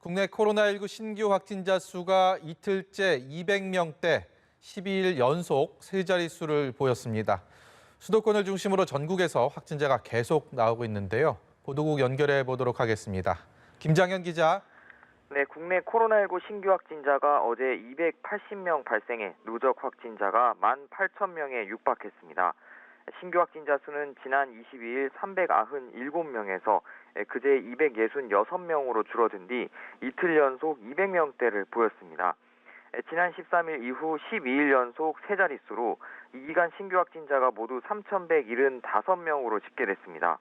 국내 코로나19 신규 확진자 수가 이틀째 200명대 12일 연속 세 자릿수를 보였습니다. 수도권을 중심으로 전국에서 확진자가 계속 나오고 있는데요. 보도국 연결해 보도록 하겠습니다. 김장현 기자. 네, 국내 코로나19 신규 확진자가 어제 280명 발생해 누적 확진자가 18,000명에 육박했습니다. 신규 확진자 수는 지난 22일 397명에서 그제 266명으로 줄어든 뒤 이틀 연속 200명대를 보였습니다. 지난 13일 이후 12일 연속 세 자릿수로 이 기간 신규 확진자가 모두 3,175명으로 집계됐습니다.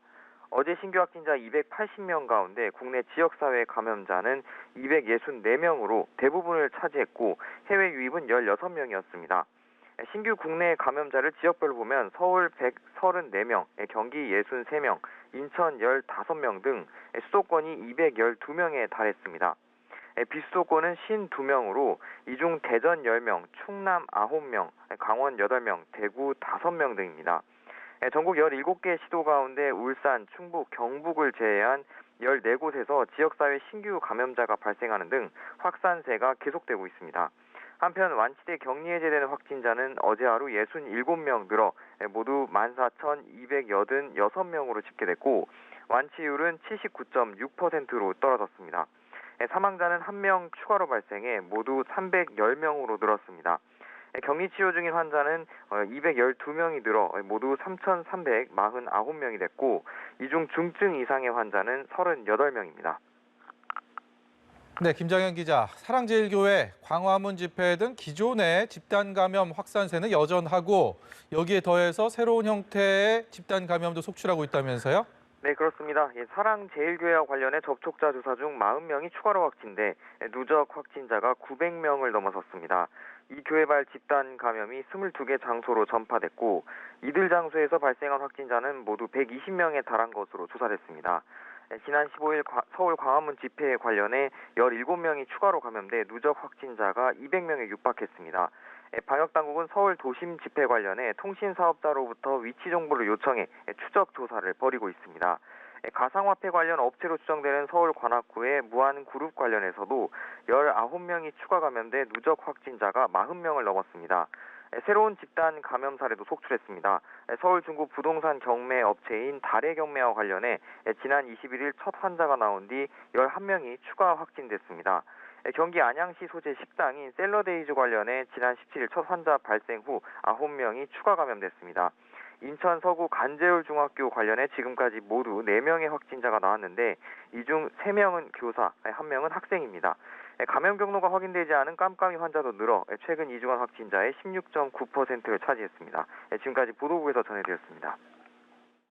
어제 신규 확진자 280명 가운데 국내 지역사회 감염자는 264명으로 대부분을 차지했고 해외 유입은 16명이었습니다. 신규 국내 감염자를 지역별로 보면 서울 134명, 경기 63명, 인천 15명 등 수도권이 212명에 달했습니다. 비수도권은 52명으로 이 중 대전 10명, 충남 9명, 강원 8명, 대구 5명 등입니다. 전국 17개 시도 가운데 울산, 충북, 경북을 제외한 14곳에서 지역사회 신규 감염자가 발생하는 등 확산세가 계속되고 있습니다. 한편 완치돼 격리 해제되는 확진자는 어제 하루 67명 늘어 모두 14,286명으로 집계됐고 완치율은 79.6%로 떨어졌습니다. 사망자는 1명 추가로 발생해 모두 310명으로 늘었습니다. 격리 치료 중인 환자는 212명이 늘어 모두 3,349명이 됐고 이 중 중증 이상의 환자는 38명입니다. 네, 김장현 기자. 사랑제일교회, 광화문 집회 등 기존의 집단 감염 확산세는 여전하고 여기에 더해서 새로운 형태의 집단 감염도 속출하고 있다면서요? 네, 그렇습니다. 사랑제일교회와 관련해 접촉자 조사 중 40명이 추가로 확진돼 누적 확진자가 900명을 넘어섰습니다. 이 교회발 집단 감염이 22개 장소로 전파됐고 이들 장소에서 발생한 확진자는 모두 120명에 달한 것으로 조사됐습니다. 지난 15일 서울 광화문 집회에 관련해 17명이 추가로 감염돼 누적 확진자가 200명에 육박했습니다. 방역당국은 서울 도심 집회 관련해 통신사업자로부터 위치 정보를 요청해 추적 조사를 벌이고 있습니다. 가상화폐 관련 업체로 추정되는 서울 관악구의 무한그룹 관련해서도 19명이 추가 감염돼 누적 확진자가 40명을 넘었습니다. 새로운 집단 감염 사례도 속출했습니다. 서울 중구 부동산 경매 업체인 달의 경매와 관련해 지난 21일 첫 환자가 나온 뒤 11명이 추가 확진됐습니다. 경기 안양시 소재 식당인 샐러데이즈 관련해 지난 17일 첫 환자 발생 후 9명이 추가 감염됐습니다. 인천 서구 간제울 중학교 관련해 지금까지 모두 4명의 확진자가 나왔는데 이 중 3명은 교사, 1명은 학생입니다. 감염 경로가 확인되지 않은 깜깜이 환자도 늘어 최근 2주간 확진자의 16.9%를 차지했습니다. 지금까지 보도국에서 전해드렸습니다.